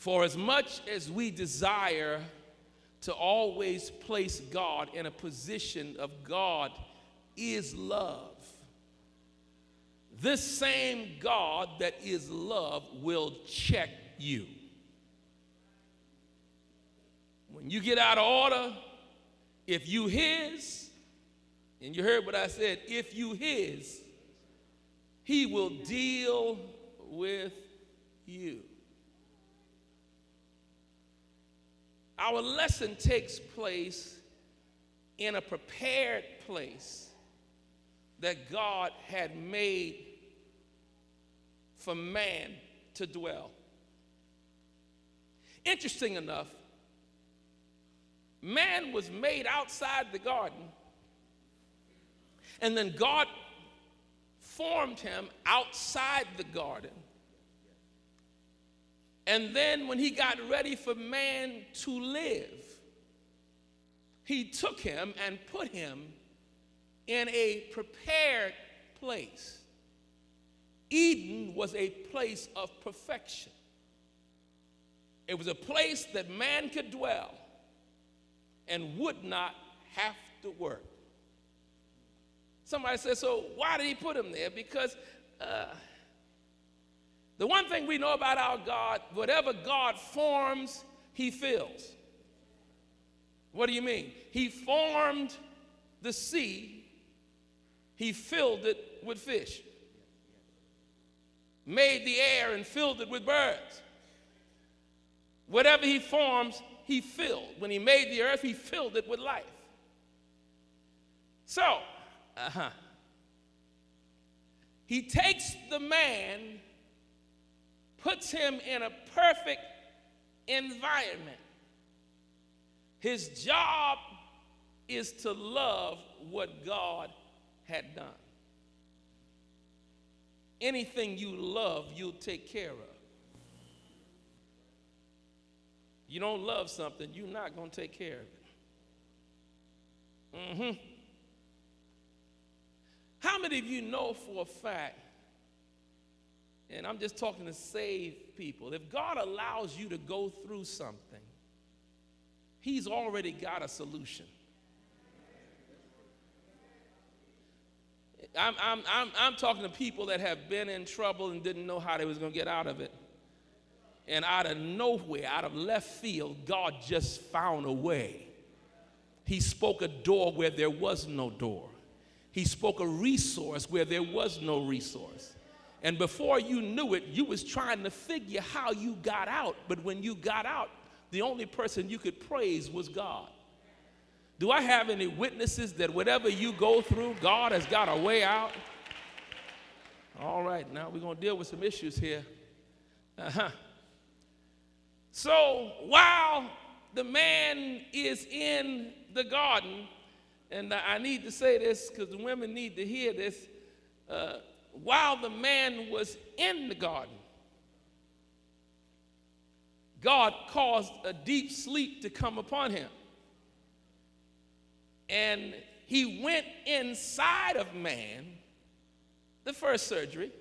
For as much as we desire to always place God in a position of God is love, this same God that is love will check you. When you get out of order, if you his, and you heard what I said, if you his, he will deal with you. Our lesson takes place in a prepared place that God had made for man to dwell. Interesting enough, man was made outside the garden, and then God formed him outside the garden. And then when he got ready for man to live, he took him and put him in a prepared place. Eden was a place of perfection. It was a place that man could dwell and would not have to work. Somebody says, so why did he put him there? Because the one thing we know about our God, whatever God forms, he fills. What do you mean? He formed the sea, he filled it with fish. Made the air and filled it with birds. Whatever he forms, he filled. When he made the earth, he filled it with life. So, he takes the man, puts him in a perfect environment. His job is to love what God had done. Anything you love, you'll take care of. You don't love something, you're not going to take care of it. How many of you know for a fact, and I'm just talking to saved people, if God allows you to go through something, he's already got a solution. I'm talking to people that have been in trouble and didn't know how they was going to get out of it. And out of nowhere, out of left field, God just found a way. He spoke a door where there was no door. He spoke a resource where there was no resource. And before you knew it, you was trying to figure how you got out. But when you got out, the only person you could praise was God. Do I have any witnesses that whatever you go through, God has got a way out? All right, now we're going to deal with some issues here. So while the man is in the garden, and I need to say this because the women need to hear this, while the man was in the garden, God caused a deep sleep to come upon him. And he went inside of man, the first surgery,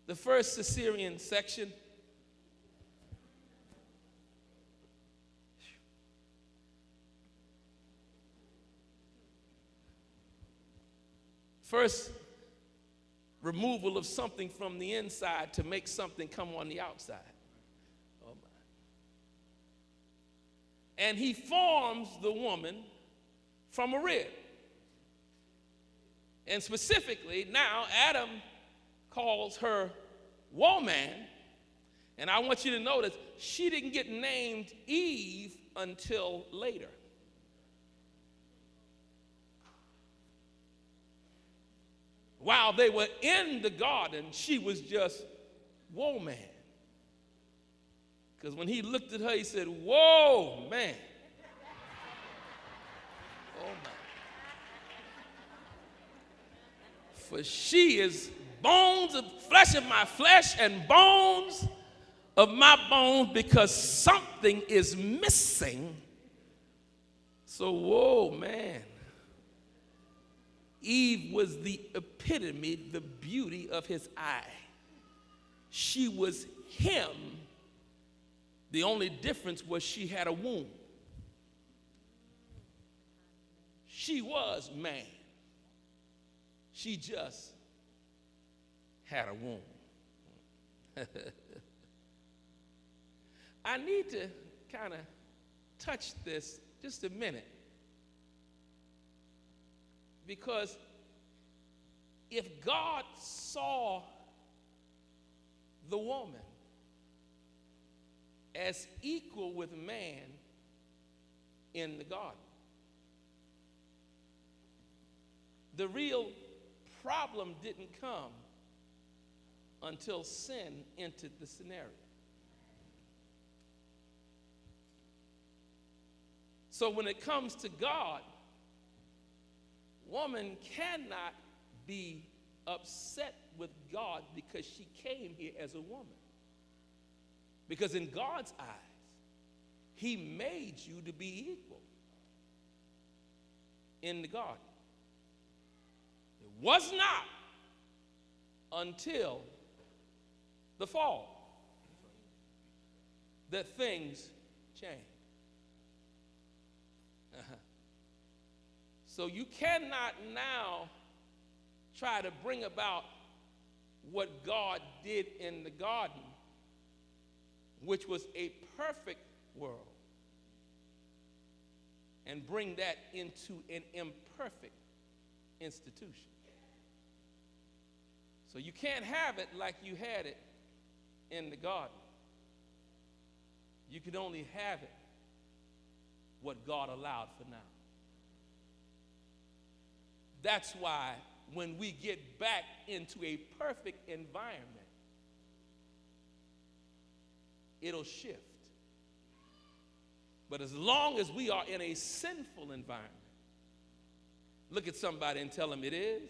the first cesarean section. First removal of something from the inside to make something come on the outside. Oh my. And he forms the woman from a rib. And specifically, now Adam calls her woman, and I want you to notice she didn't get named Eve until later. While they were in the garden, she was just woman. Because when he looked at her, he said, whoa, man. Oh, my. For she is bones of flesh of my flesh and bones of my bones, because something is missing. So, whoa, man. Eve was the epitome, the beauty of his eye. She was him The only difference was she had a womb. She was man. She just had a womb. I need to kind of touch this just a minute, because if God saw the woman as equal with man in the garden, the real problem didn't come until sin entered the scenario. So when it comes to God, woman cannot be upset with God because she came here as a woman. Because in God's eyes, he made you to be equal in the garden. It was not until the fall that things changed. So you cannot now try to bring about what God did in the garden, which was a perfect world, and bring that into an imperfect institution. So you can't have it like you had it in the garden. You can only have it what God allowed for now. That's why when we get back into a perfect environment, it'll shift. But as long as we are in a sinful environment, look at somebody and tell them it is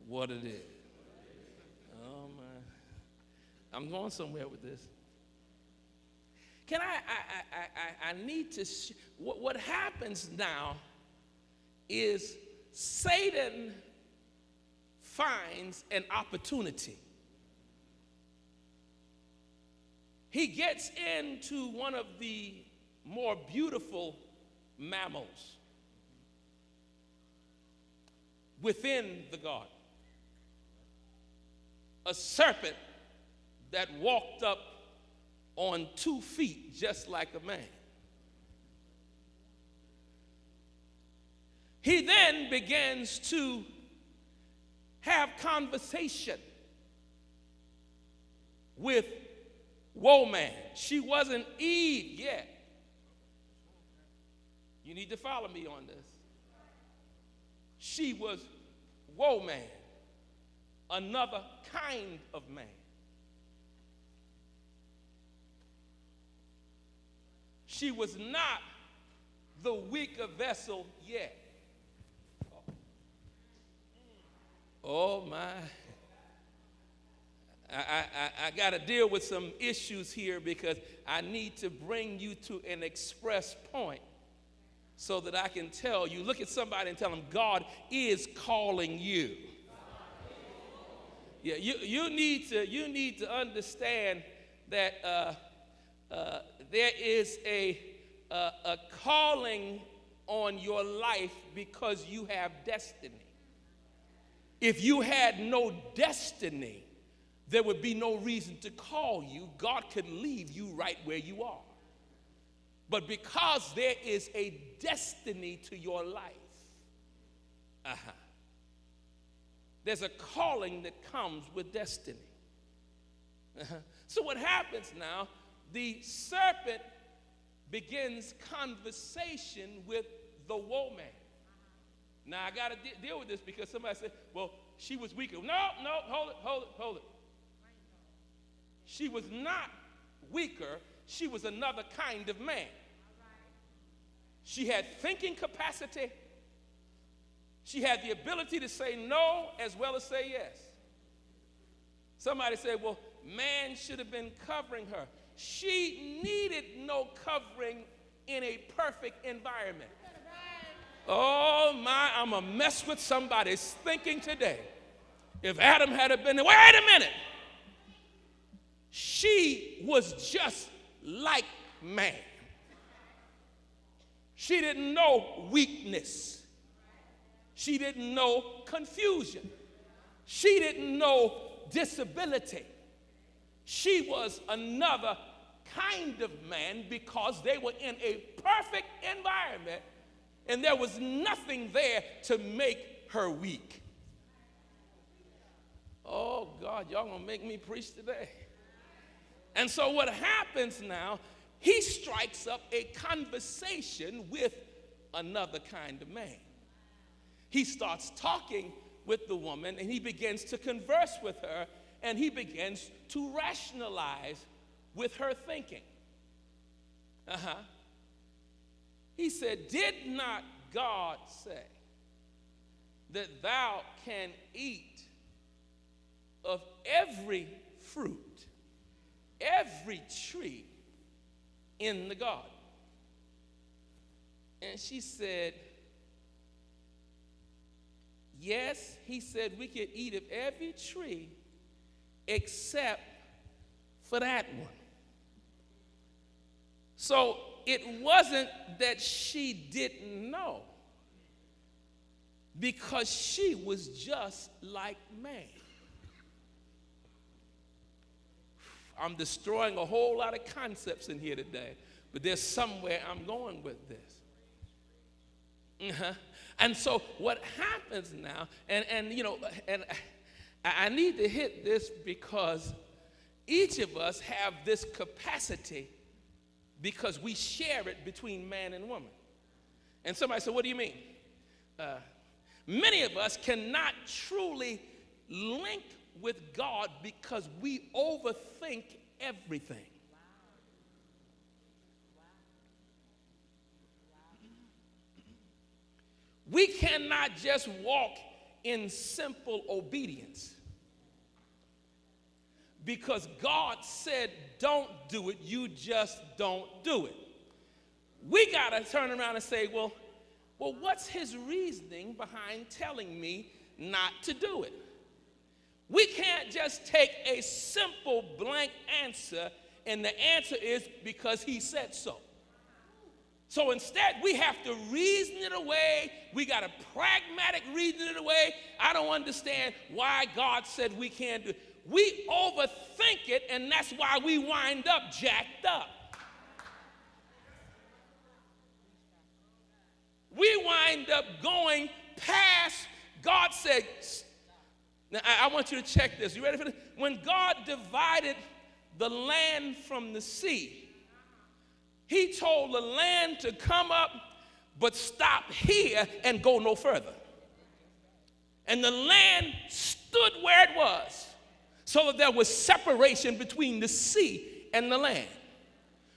what it is. Oh my, I'm going somewhere with this. Can I need to, what happens now is Satan finds an opportunity. He gets into one of the more beautiful mammals within the garden, a serpent that walked up on 2 feet just like a man. He then begins to have conversation with woman. She wasn't Eve yet. You need to follow me on this. She was woman, another kind of man. She was not the weaker vessel yet. Oh my. I got to deal with some issues here because I need to bring you to an express point so that I can tell you. Look at somebody and tell them God is calling you. Yeah, you need to understand that there is a calling on your life because you have destiny. If you had no destiny, there would be no reason to call you. God could leave you right where you are. But because there is a destiny to your life, there's a calling that comes with destiny. So what happens now, the serpent begins conversation with the woman. Now, I got to deal with this because somebody said, well, she was weaker. No, hold it. She was not weaker. She was another kind of man. She had thinking capacity. She had the ability to say no as well as say yes. Somebody said, well, man should have been covering her. She needed no covering in a perfect environment. Oh my, I'm a mess with somebody's thinking today. If Adam had been there, wait a minute. She was just like man. She didn't know weakness. She didn't know confusion. She didn't know disability. She was another kind of man because they were in a perfect environment and there was nothing there to make her weak. Oh God, y'all gonna make me preach today. And so what happens now, he strikes up a conversation with another kind of man. He starts talking with the woman and he begins to converse with her and he begins to rationalize with her thinking. He said, did not God say that thou can eat of every fruit, every tree in the garden? And she said, yes. He said we could eat of every tree except for that one. So it wasn't that she didn't know, because she was just like man. I'm destroying a whole lot of concepts in here today, but there's somewhere I'm going with this. And so what happens now, and I need to hit this because each of us have this capacity because we share it between man and woman. And somebody said, what do you mean? Many of us cannot truly link with God because we overthink everything. We cannot just walk in simple obedience. Because God said, don't do it, you just don't do it. We got to turn around and say, well, what's his reasoning behind telling me not to do it? We can't just take a simple blank answer, and the answer is because he said so. So instead, we have to reason it away. We got to pragmatic reason it away. I don't understand why God said we can't do it. We overthink it, and that's why we wind up jacked up. We wind up going past, God said, now I want you to check this. You ready for this? When God divided the land from the sea, he told the land to come up, but stop here and go no further. And the land stood where it was, so that there was separation between the sea and the land.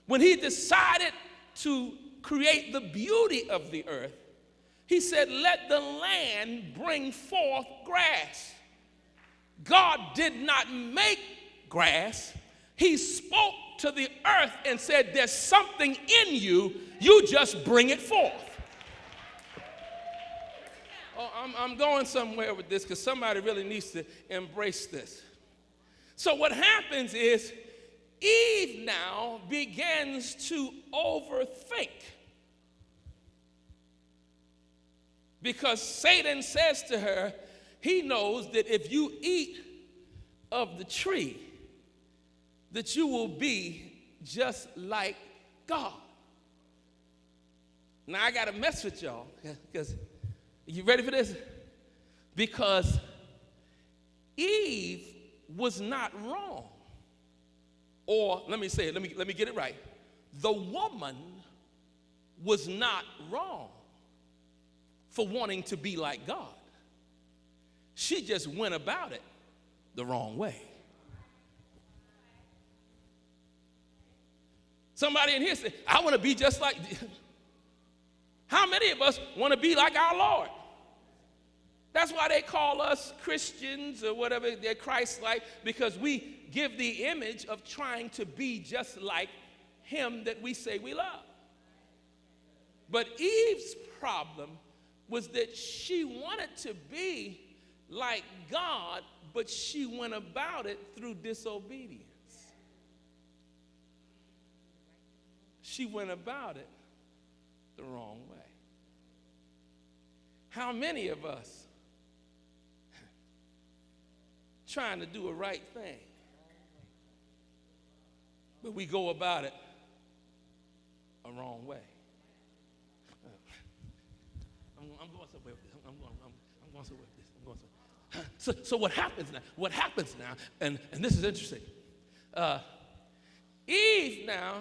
When he decided to create the beauty of the earth, he said, let the land bring forth grass. God did not make grass. He spoke to the earth and said, there's something in you, you just bring it forth. Oh, I'm going somewhere with this because somebody really needs to embrace this. So what happens is Eve now begins to overthink. Because Satan says to her, he knows that if you eat of the tree, that you will be just like God. Now I got to mess with y'all because you ready for this? Because Eve was not wrong. Or let me say it, let me get it right. The woman was not wrong for wanting to be like God. She just went about it the wrong way. Somebody in here said, I want to be just like. How many of us want to be like our Lord? That's why they call us Christians or whatever, they're Christ-like, because we give the image of trying to be just like him that we say we love. But Eve's problem was that she wanted to be like God, but she went about it through disobedience. she went about it the wrong way. How many of us trying to do a right thing, but we go about it a wrong way? I'm going somewhere with this. I'm going somewhere with this. I'm going somewhere. So what happens now? What happens now? And this is interesting. Eve now,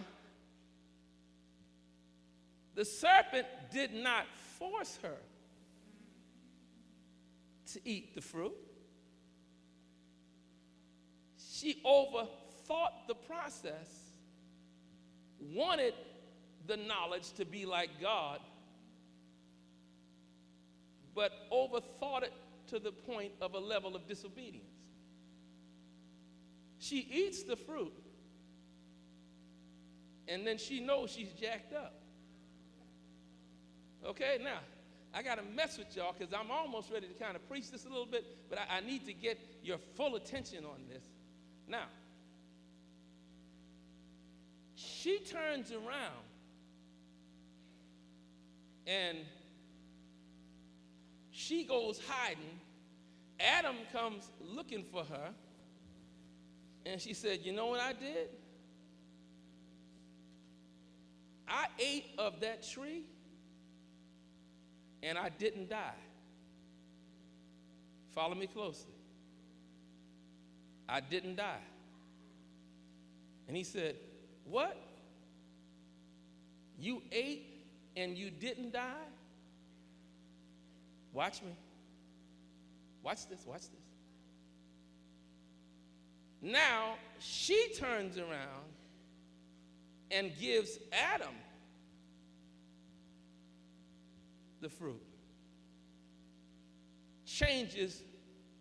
the serpent did not force her to eat the fruit. She overthought the process, wanted the knowledge to be like God, but overthought it to the point of a level of disobedience. She eats the fruit, and then she knows she's jacked up. Okay, now, I got to mess with y'all because I'm almost ready to kind of preach this a little bit, but I need to get your full attention on this. Now, she turns around and she goes hiding. Adam comes looking for her, and she said, you know what I did? I ate of that tree, and I didn't die. Follow me closely. I didn't die. And he said, what? You ate and you didn't die? Watch me. Watch this, watch this. Now, she turns around and gives Adam the fruit. Changes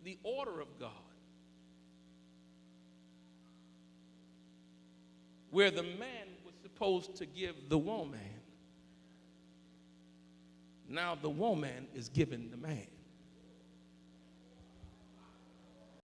the order of God. Where the man was supposed to give the woman, now the woman is giving the man.